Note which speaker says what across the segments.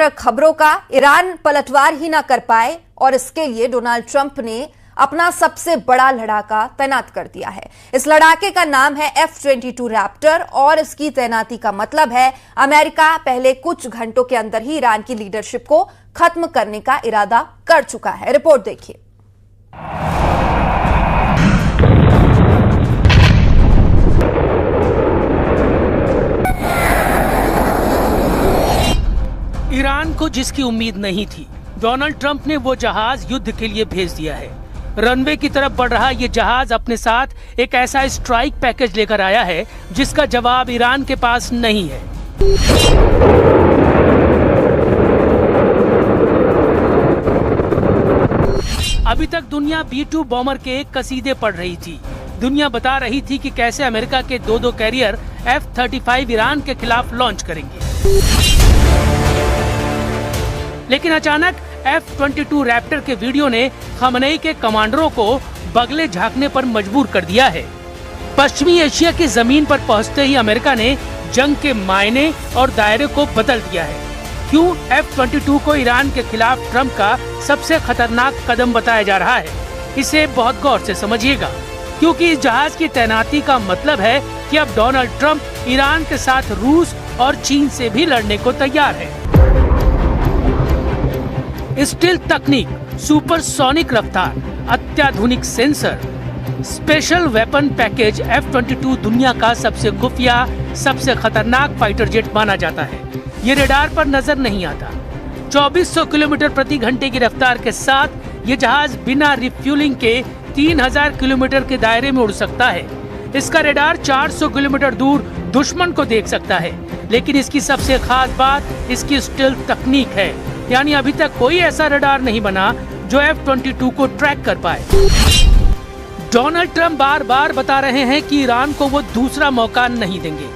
Speaker 1: पर खबरों का ईरान पलटवार ही ना कर पाए और इसके लिए डोनाल्ड ट्रंप ने अपना सबसे बड़ा लड़ाका तैनात कर दिया है। इस लड़ाके का नाम है F-22 रैप्टर और इसकी तैनाती का मतलब है अमेरिका पहले कुछ घंटों के अंदर ही ईरान की लीडरशिप को खत्म करने का इरादा कर चुका है। रिपोर्ट देखिए।
Speaker 2: ईरान को जिसकी उम्मीद नहीं थी, डोनाल्ड ट्रंप ने वो जहाज युद्ध के लिए भेज दिया है। रनवे की तरफ बढ़ रहा ये जहाज अपने साथ एक ऐसा स्ट्राइक पैकेज लेकर आया है जिसका जवाब ईरान के पास नहीं है। अभी तक दुनिया B-2 बॉम्बर के कसीदे पढ़ रही थी। दुनिया बता रही थी कि कैसे अमेरिका के दो कैरियर F-35 ईरान के खिलाफ लॉन्च करेंगे। लेकिन अचानक F-22 रैप्टर के वीडियो ने खमनेई के कमांडरों को बगले झांकने पर मजबूर कर दिया है। पश्चिमी एशिया की जमीन पर पहुंचते ही अमेरिका ने जंग के मायने और दायरे को बदल दिया है। क्यों F-22 को ईरान के खिलाफ ट्रंप का सबसे खतरनाक कदम बताया जा रहा है, इसे बहुत गौर से समझिएगा, क्योंकि इस जहाज की तैनाती का मतलब है कि अब डोनाल्ड ट्रंप ईरान के साथ रूस और चीन से भी लड़ने को तैयार है। स्टील्थ तकनीक, सुपरसोनिक रफ्तार, अत्याधुनिक sensor, special weapon package F-22 दुनिया का सबसे खुफिया, सबसे खतरनाक फाइटर जेट माना जाता है। ये रडार पर नजर नहीं आता। 2400 किलोमीटर प्रति घंटे की रफ्तार के साथ ये जहाज बिना रिफ्यूलिंग के 3000 किलोमीटर के दायरे में उड़ सकता है। इसका रडार 400 किलोमीटर दूर दुश्मन को देख सकता है। लेकिन इसकी सबसे खास बात इसकी स्टील्थ तकनीक है, यानी अभी तक कोई ऐसा रडार नहीं बना जो F-22 को ट्रैक कर पाए। डोनाल्ड ट्रंप बार बार बता रहे हैं कि ईरान को वो दूसरा मौका नहीं देंगे।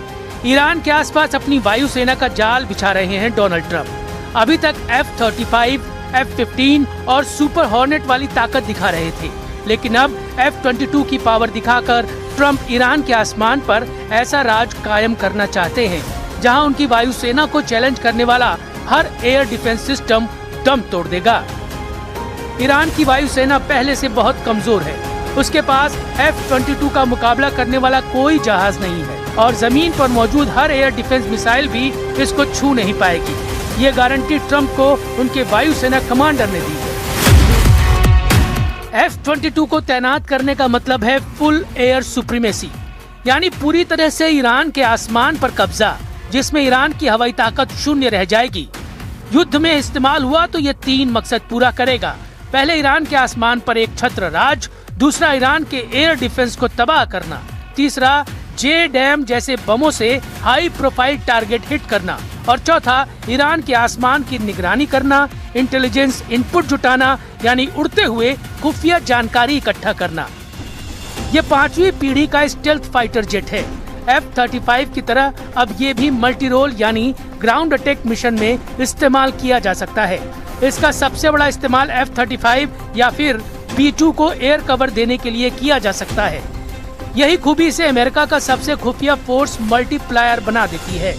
Speaker 2: ईरान के आसपास अपनी वायुसेना का जाल बिछा रहे हैं डोनाल्ड ट्रंप। अभी तक F-35, F-15 और सुपर हॉर्नेट वाली ताकत दिखा रहे थे, लेकिन अब F-22 की पावर दिखाकर ट्रंप ईरान के आसमान पर ऐसा राज कायम करना चाहते हैं जहां उनकी वायुसेना को चैलेंज करने वाला हर एयर डिफेंस सिस्टम दम तोड़ देगा। ईरान की वायुसेना पहले से बहुत कमजोर है। उसके पास F-22 का मुकाबला करने वाला कोई जहाज नहीं है और जमीन पर मौजूद हर एयर डिफेंस मिसाइल भी इसको छू नहीं पाएगी। ये गारंटी ट्रंप को उनके वायुसेना कमांडर ने दी है। F-22 को तैनात करने का मतलब है फुल एयर सुप्रीमेसी, यानी पूरी तरह से ईरान के आसमान पर कब्जा, जिसमें ईरान की हवाई ताकत शून्य रह जाएगी। युद्ध में इस्तेमाल हुआ तो ये 3 मकसद पूरा करेगा। पहले ईरान के आसमान पर एक छत्र राज, दूसरा ईरान के एयर डिफेंस को तबाह करना, तीसरा JDAM जैसे बमों से हाई प्रोफाइल टारगेट हिट करना और चौथा ईरान के आसमान की निगरानी करना, इंटेलिजेंस इनपुट जुटाना, यानी उड़ते हुए खुफिया जानकारी इकट्ठा करना। ये 5वीं पीढ़ी का स्टेल्थ फाइटर जेट है। F-35 की तरह अब ये भी मल्टी रोल यानी ग्राउंड अटैक मिशन में इस्तेमाल किया जा सकता है। इसका सबसे बड़ा इस्तेमाल F-35 या फिर B-2 को एयर कवर देने के लिए किया जा सकता है। यही खूबी इसे अमेरिका का सबसे खुफिया फोर्स मल्टीप्लायर बना देती है।